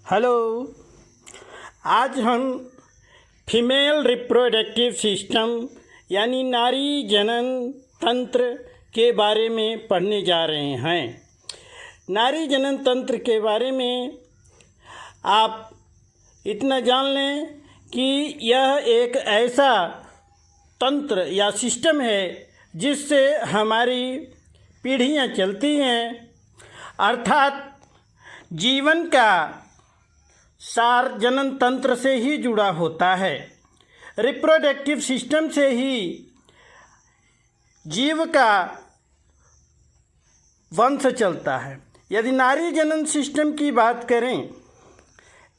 Hello. आज हम female reproductive system यानी नारी जनन तंत्र के बारे में पढ़ने जा रहे हैं। नारी जनन तंत्र के बारे में आप इतना जान लें कि यह एक ऐसा तंत्र या सिस्टम है जिससे हमारी पीढ़ियां चलती हैं, अर्थात जीवन का सार जनन तंत्र से ही जुड़ा होता है। रिप्रोडक्टिव सिस्टम से ही जीव का वंश चलता है। यदि नारी जनन सिस्टम की बात करें,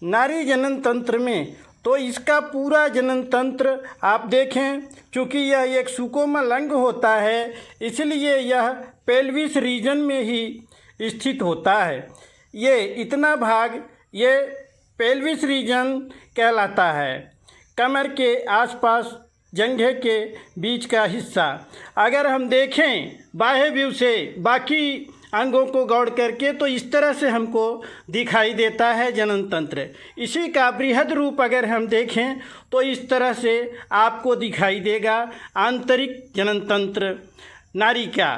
नारी जनन तंत्र में, तो इसका पूरा जनन तंत्र आप देखें, चूँकि यह एक सुकोमल अंग होता है इसलिए यह पेल्विस रीजन में ही स्थित होता है। ये इतना भाग ये पेल्विस रीजन कहलाता है। कमर के आसपास जंघे के बीच का हिस्सा। अगर हम देखें बाह्य व्यू से बाकी अंगों को गौड़ करके तो इस तरह से हमको दिखाई देता है जनन तंत्र। इसी का बृहद रूप अगर हम देखें तो इस तरह से आपको दिखाई देगा आंतरिक जनन तंत्र नारी का।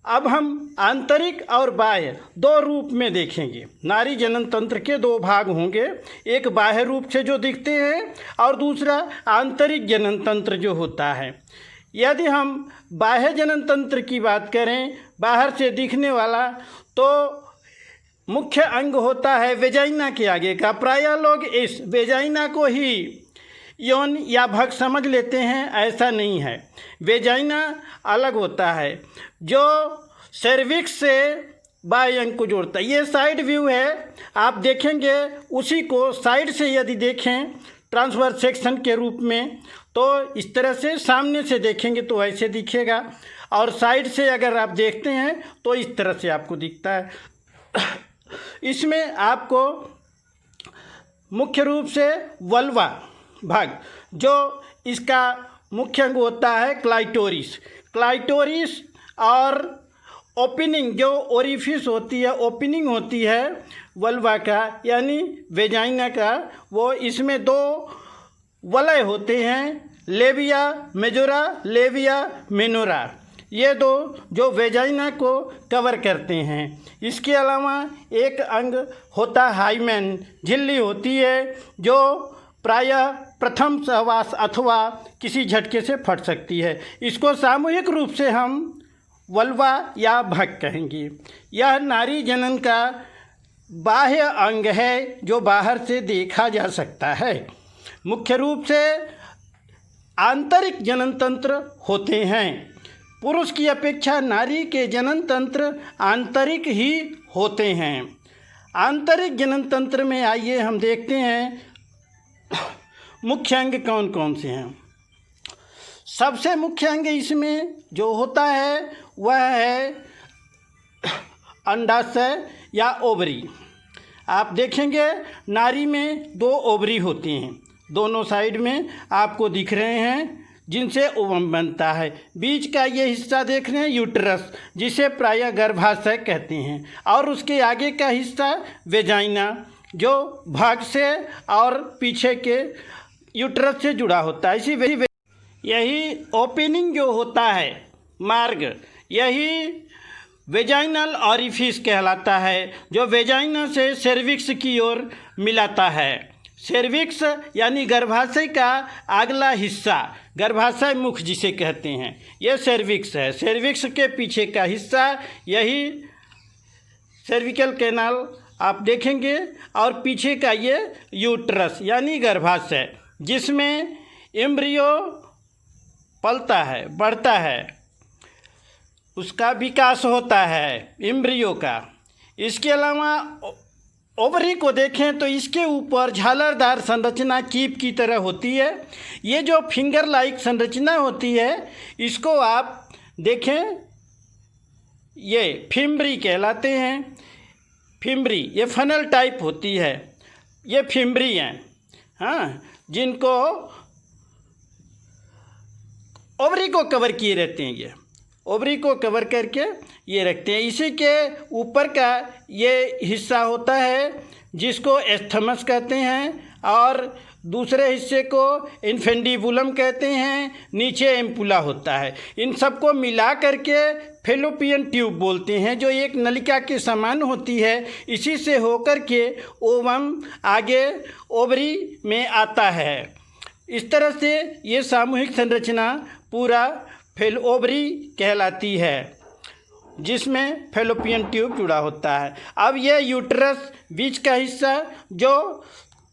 अब हम आंतरिक और बाह्य दो रूप में देखेंगे। नारी जनन तंत्र के दो भाग होंगे, एक बाह्य रूप से जो दिखते हैं और दूसरा आंतरिक जनन तंत्र जो होता है। यदि हम बाह्य जनन तंत्र की बात करें, बाहर से दिखने वाला, तो मुख्य अंग होता है वेजाइना के आगे का। प्रायः लोग इस वेजाइना को ही यौन या भग समझ लेते हैं, ऐसा नहीं है। वेजाइना अलग होता है जो सर्विक्स से बाह्य अंग को जोड़ता है। ये साइड व्यू है, आप देखेंगे उसी को साइड से यदि देखें ट्रांसवर्स सेक्शन के रूप में तो इस तरह से, सामने से देखेंगे तो ऐसे दिखेगा और साइड से अगर आप देखते हैं तो इस तरह से आपको दिखता है। इसमें आपको मुख्य रूप से वल्वा भाग, जो इसका मुख्य अंग होता है क्लाइटोरिस और ओपनिंग जो ओरिफिस होती है, ओपनिंग होती है वल्वा का यानी वेजाइना का, वो इसमें दो वलय होते हैं, लेविया मेजोरा, लेविया मिनोरा। ये दो जो वेजाइना को कवर करते हैं। इसके अलावा एक अंग होता हाइमेन, झिल्ली होती है जो प्रायः प्रथम सहवास अथवा किसी झटके से फट सकती है। इसको सामूहिक रूप से हम वल्वा या भग कहेंगे। यह नारी जनन का बाह्य अंग है जो बाहर से देखा जा सकता है। मुख्य रूप से आंतरिक जनन तंत्र होते हैं। पुरुष की अपेक्षा नारी के जनन तंत्र आंतरिक ही होते हैं। आंतरिक जनन तंत्र में आइए हम देखते हैं मुख्य अंग कौन कौन से हैं। सबसे मुख्य अंग इसमें जो होता है वह है अंडाशय या ओवरी। आप देखेंगे नारी में दो ओवरी होती हैं, दोनों साइड में आपको दिख रहे हैं, जिनसे ओवम बनता है। बीच का ये हिस्सा देख रहे हैं यूट्रस, जिसे प्रायः गर्भाशय कहते हैं, और उसके आगे का हिस्सा वेजाइना जो भाग से और पीछे के यूट्रस से जुड़ा होता है। यही ओपनिंग जो होता है मार्ग, यही वेजाइनल ऑरिफिस कहलाता है, जो वेजाइना से सर्विक्स की ओर मिलाता है। सर्विक्स यानी गर्भाशय का अगला हिस्सा, गर्भाशय मुख जिसे कहते हैं, यह सर्विक्स है। सर्विक्स के पीछे का हिस्सा यही सर्विकल कैनाल आप देखेंगे, और पीछे का ये यूट्रस यानी गर्भाशय, जिसमें एम्ब्रियो पलता है, बढ़ता है, उसका विकास होता है एम्ब्रियो का। इसके अलावा ओवरी को देखें तो इसके ऊपर झालरदार संरचना कीप की तरह होती है। ये जो फिंगर लाइक संरचना होती है इसको आप देखें, ये फिम्ब्री कहलाते हैं। फिम्ब्री ये फनल टाइप होती है, ये फिम्ब्री हैं, हाँ, जिनको ओवरी को कवर किए रहते हैं। ये ओवरी को कवर करके ये रखते हैं। इसी के ऊपर का ये हिस्सा होता है जिसको एस्थमस कहते हैं और दूसरे हिस्से को इन्फेंडिबुलम कहते हैं, नीचे एम्पुला होता है। इन सबको मिला करके फेलोपियन ट्यूब बोलते हैं, जो एक नलिका के समान होती है। इसी से होकर के ओवम आगे ओवरी में आता है। इस तरह से ये सामूहिक संरचना पूरा ओवरी कहलाती है, जिसमें फेलोपियन ट्यूब जुड़ा होता है। अब यह यूट्रस बीच का हिस्सा जो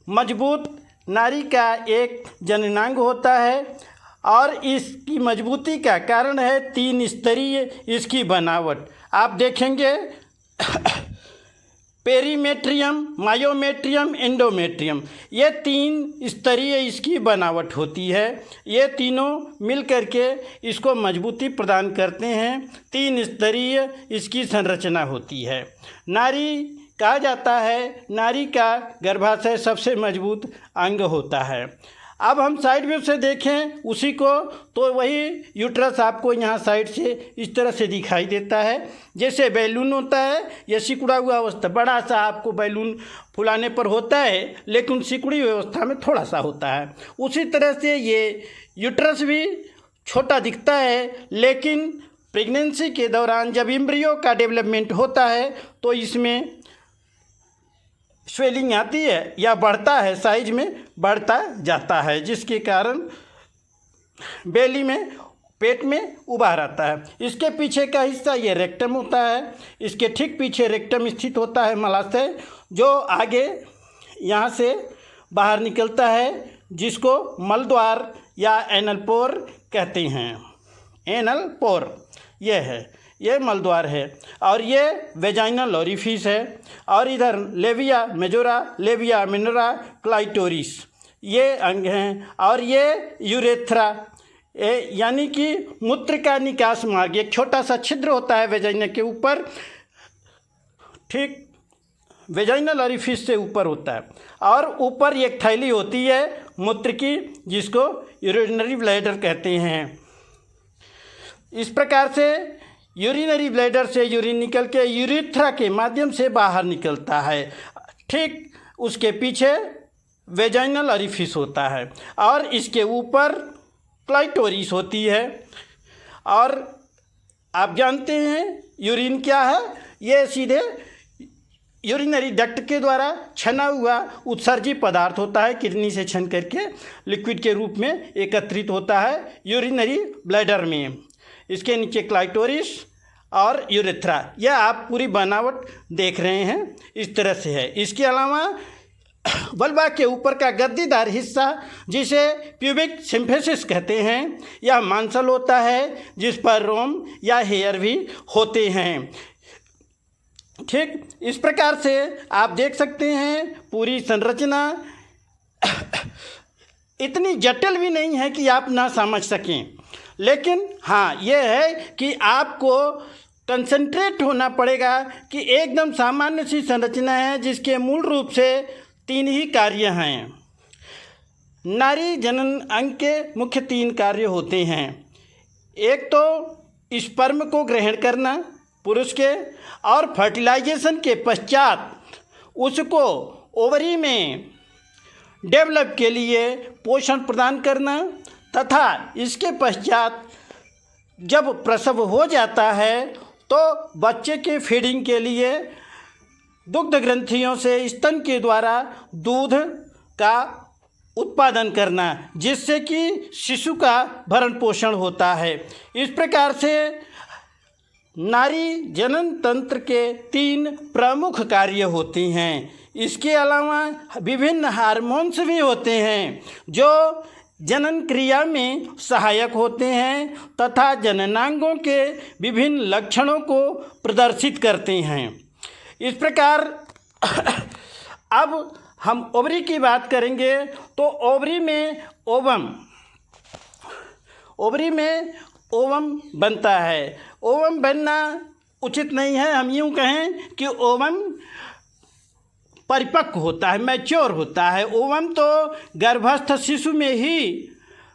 मजबूत नारी का एक जननांग होता है और इसकी मजबूती का कारण है 3 स्तरीय इसकी बनावट। आप देखेंगे पेरीमेट्रियम, मायोमेट्रियम, एंडोमेट्रियम, ये 3 स्तरीय इसकी बनावट होती है। ये तीनों मिल करके इसको मजबूती प्रदान करते हैं। 3 स्तरीय इसकी संरचना होती है। नारी कहा जाता है नारी का गर्भाशय सबसे मजबूत अंग होता है। अब हम साइड व्यू से देखें उसी को, तो वही यूट्रस आपको यहाँ साइड से इस तरह से दिखाई देता है, जैसे बैलून होता है। यह सिकुड़ा हुआ अवस्था, बड़ा सा आपको बैलून फुलाने पर होता है, लेकिन सिकुड़ी अवस्था में थोड़ा सा होता है। उसी तरह से ये यूट्रस भी छोटा दिखता है, लेकिन प्रेगनेंसी के दौरान जब एम्ब्रियो का डेवलपमेंट होता है तो इसमें स्वेलिंग आती है या बढ़ता है, साइज में बढ़ता जाता है, जिसके कारण बेली में, पेट में उभार आता है। इसके पीछे का हिस्सा ये रेक्टम होता है। इसके ठीक पीछे रेक्टम स्थित होता है मलाशय, जो आगे यहाँ से बाहर निकलता है, जिसको मलद्वार या एनल पोर कहते हैं। एनल पोर ये है, ये मलद्वार है। और ये वेजाइनल ओरिफिस है। और इधर लेविया मेजोरा, लेविया मिनरा, क्लाइटोरिस ये अंग हैं। और ये यूरेथ्रा यानी कि मूत्र का निकास मार्ग, एक छोटा सा छिद्र होता है वेजाइना के ऊपर, ठीक वेजाइनल ओरिफिस से ऊपर होता है। और ऊपर एक थैली होती है मूत्र की, जिसको यूरिनरी ब्लैडर कहते हैं। इस प्रकार से यूरिनरी ब्लैडर से यूरिन निकल के यूरेथ्रा के माध्यम से बाहर निकलता है। ठीक उसके पीछे वेजाइनल ओरिफिस होता है और इसके ऊपर क्लाइटोरिस होती है। और आप जानते हैं यूरिन क्या है, ये सीधे यूरिनरी डक्ट के द्वारा छना हुआ उत्सर्जित पदार्थ होता है, किडनी से छन करके लिक्विड के रूप में एकत्रित होता है यूरिनरी ब्लैडर में। इसके नीचे क्लाइटोरिस और यूरेथ्रा, यह आप पूरी बनावट देख रहे हैं, इस तरह से है। इसके अलावा वल्वा के ऊपर का गद्दीदार हिस्सा, जिसे प्यूबिक सिम्फिसिस कहते हैं, यह मांसल होता है, जिस पर रोम या हेयर भी होते हैं। ठीक इस प्रकार से आप देख सकते हैं पूरी संरचना इतनी जटिल भी नहीं है कि आप ना समझ सकें, लेकिन हाँ ये है कि आपको कंसंट्रेट होना पड़ेगा कि एकदम सामान्य सी संरचना है, जिसके मूल रूप से 3 ही कार्य हैं। नारी जनन अंग के मुख्य 3 कार्य होते हैं। एक तो स्पर्म को ग्रहण करना पुरुष के, और फर्टिलाइजेशन के पश्चात उसको ओवरी में डेवलप के लिए पोषण प्रदान करना, तथा इसके पश्चात जब प्रसव हो जाता है तो बच्चे के फीडिंग के लिए दुग्ध ग्रंथियों से स्तन के द्वारा दूध का उत्पादन करना, जिससे कि शिशु का भरण पोषण होता है। इस प्रकार से नारी जनन तंत्र के 3 प्रमुख कार्य होते हैं। इसके अलावा विभिन्न हार्मोन्स भी होते हैं जो जनन क्रिया में सहायक होते हैं तथा जननांगों के विभिन्न लक्षणों को प्रदर्शित करते हैं। इस प्रकार अब हम ओवरी की बात करेंगे तो ओवरी में ओवम बनता है। ओवम बनना उचित नहीं है, हम यूँ कहें कि ओवम परिपक्व होता है, मैच्योर होता है। ओवम तो गर्भस्थ शिशु में ही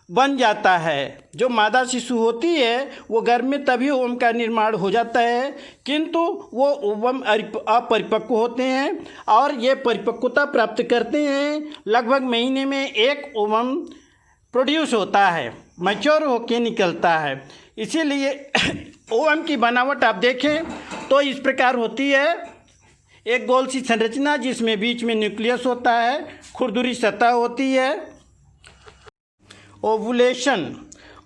बन जाता है। जो मादा शिशु होती है वो गर्भ में तभी ओवम का निर्माण हो जाता है, किंतु वो ओवम अपरिपक्व होते हैं और ये परिपक्वता प्राप्त करते हैं। लगभग महीने में एक ओवम प्रोड्यूस होता है, मैच्योर होके निकलता है। इसीलिए ओवम की बनावट आप देखें तो इस प्रकार होती है। एक गोल सी संरचना जिसमें बीच में न्यूक्लियस होता है, खुरदुरी सतह होती है।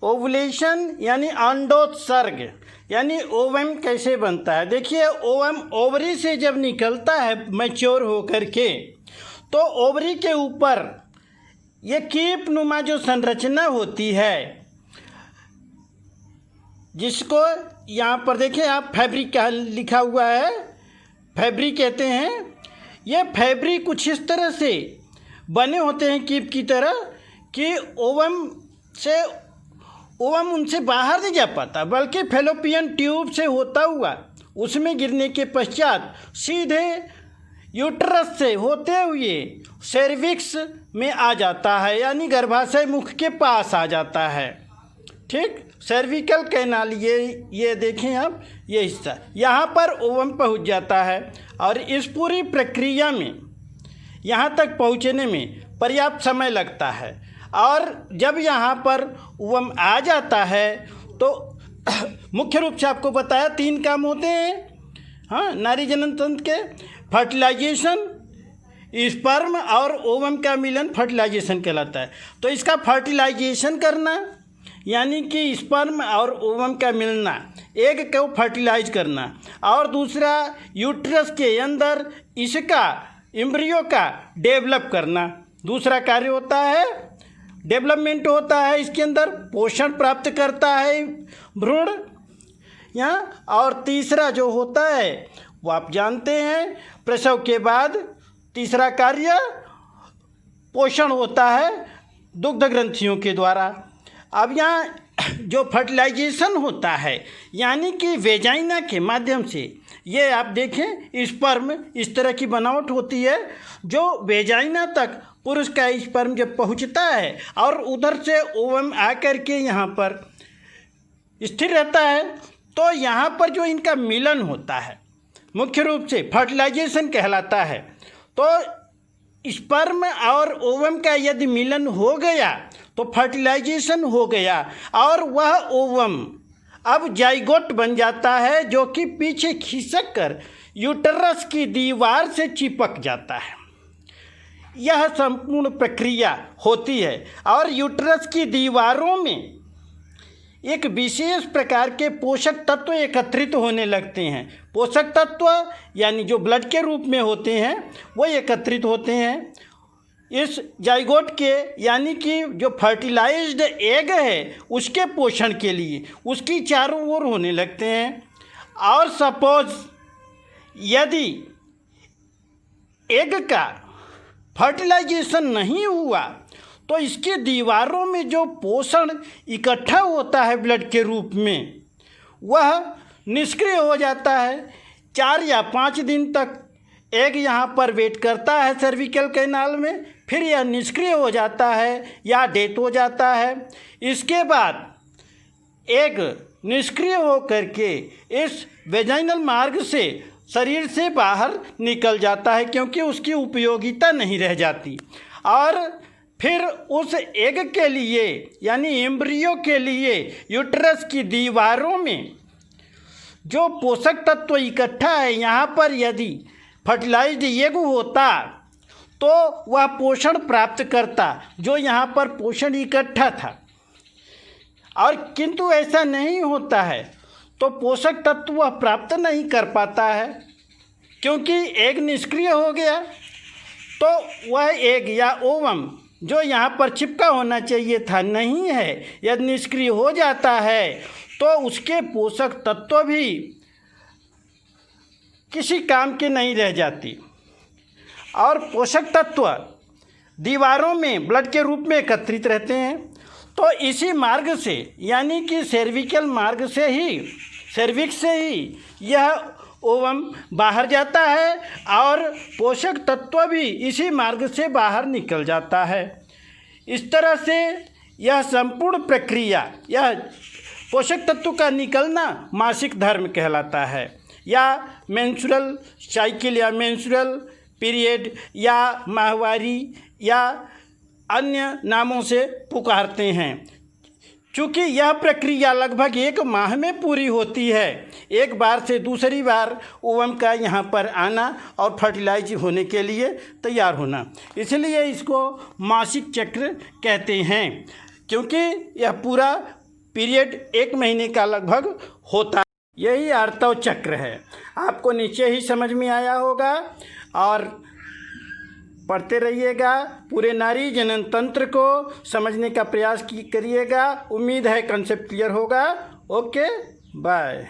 ओवुलेशन यानी अंडोत्सर्ग, यानी ओवम कैसे बनता है। देखिए, ओवम ओवरी से जब निकलता है मैच्योर होकर के, तो ओवरी के ऊपर ये कीप नुमा जो संरचना होती है, जिसको यहाँ पर देखें आप, फैब्रिक लिखा हुआ है, फैब्रिक कहते हैं। ये फैब्रिक कुछ इस तरह से बने होते हैं कीप की तरह कि ओवम उनसे बाहर नहीं जा पाता, बल्कि फैलोपियन ट्यूब से होता हुआ उसमें गिरने के पश्चात सीधे यूट्रस से होते हुए सर्विक्स में आ जाता है, यानी गर्भाशय मुख के पास आ जाता है। ठीक, सर्विकल कैनाल, ये देखें आप, ये हिस्सा यहाँ पर ओवम पहुँच जाता है। और इस पूरी प्रक्रिया में यहाँ तक पहुँचने में पर्याप्त समय लगता है। और जब यहाँ पर ओवम आ जाता है तो मुख्य रूप से आपको बताया 3 काम होते हैं, हाँ, नारी जनन तंत्र के। फर्टिलाइजेशन, स्पर्म और ओवम का मिलन फर्टिलाइजेशन कहलाता है। तो इसका फर्टिलाइजेशन करना यानी कि स्पर्म और ओवम का मिलना, एग को फर्टिलाइज करना, और दूसरा यूट्रस के अंदर इसका एम्ब्रियो का डेवलप करना, दूसरा कार्य होता है। डेवलपमेंट होता है, इसके अंदर पोषण प्राप्त करता है भ्रूण यहाँ। और तीसरा जो होता है वो आप जानते हैं, प्रसव के बाद तीसरा कार्य पोषण होता है दुग्ध ग्रंथियों के द्वारा। अब यहाँ जो फर्टिलाइजेशन होता है, यानी कि वेजाइना के माध्यम से, ये आप देखें स्पर्म इस तरह की बनावट होती है, जो वेजाइना तक पुरुष का स्पर्म जब पहुँचता है और उधर से ओवम आकर के यहाँ पर स्थिर रहता है, तो यहाँ पर जो इनका मिलन होता है मुख्य रूप से फर्टिलाइजेशन कहलाता है। तो स्पर्म और ओवम का यदि मिलन हो गया तो फर्टिलाइजेशन हो गया, और वह ओवम अब जाइगोट बन जाता है, जो कि पीछे खिसक कर यूट्रस की दीवार से चिपक जाता है। यह संपूर्ण प्रक्रिया होती है। और यूट्रस की दीवारों में एक विशेष प्रकार के पोषक तत्व एकत्रित होने लगते हैं। पोषक तत्व यानी जो ब्लड के रूप में होते हैं वो एकत्रित होते हैं इस जाइगोट के, यानी कि जो फर्टिलाइज्ड एग है उसके पोषण के लिए, उसकी चारों ओर होने लगते हैं। और सपोज यदि एग का फर्टिलाइजेशन नहीं हुआ तो इसकी दीवारों में जो पोषण इकट्ठा होता है ब्लड के रूप में, वह निष्क्रिय हो जाता है। 4 या 5 दिन तक एग यहाँ पर वेट करता है सर्विकल कैनाल में, फिर यह निष्क्रिय हो जाता है या डेथ हो जाता है। इसके बाद एग निष्क्रिय हो करके इस वेजाइनल मार्ग से शरीर से बाहर निकल जाता है, क्योंकि उसकी उपयोगिता नहीं रह जाती। और फिर उस एग के लिए यानी एम्ब्रियो के लिए यूट्रस की दीवारों में जो पोषक तत्व इकट्ठा है, यहाँ पर यदि फर्टिलाइज्ड एग होता तो वह पोषण प्राप्त करता जो यहाँ पर पोषण इकट्ठा था। और किंतु ऐसा नहीं होता है तो पोषक तत्व वह प्राप्त नहीं कर पाता है, क्योंकि एग निष्क्रिय हो गया। तो वह एग या ओवम जो यहाँ पर चिपका होना चाहिए था नहीं है, यदि निष्क्रिय हो जाता है तो उसके पोषक तत्व भी किसी काम के नहीं रह जाती। और पोषक तत्व दीवारों में ब्लड के रूप में एकत्रित रहते हैं। तो इसी मार्ग से यानी कि सर्विकल मार्ग से ही, सर्विक्स से ही यह ओवम बाहर जाता है और पोषक तत्व भी इसी मार्ग से बाहर निकल जाता है। इस तरह से यह संपूर्ण प्रक्रिया, यह पोषक तत्व का निकलना मासिक धर्म कहलाता है, या मेंस्ट्रुअल साइकिल या मेंस्ट्रुअल पीरियड या माहवारी या अन्य नामों से पुकारते हैं। चूँकि यह प्रक्रिया लगभग 1 माह में पूरी होती है, एक बार से दूसरी बार ओवम का यहाँ पर आना और फर्टिलाइज होने के लिए तैयार होना, इसलिए इसको मासिक चक्र कहते हैं, क्योंकि यह पूरा पीरियड 1 महीने का लगभग होता है। यही आर्तव चक्र है। आपको नीचे ही समझ में आया होगा और पढ़ते रहिएगा। पूरे नारी जनन तंत्र को समझने का प्रयास करिएगा। उम्मीद है कंसेप्ट क्लियर होगा। Okay, bye.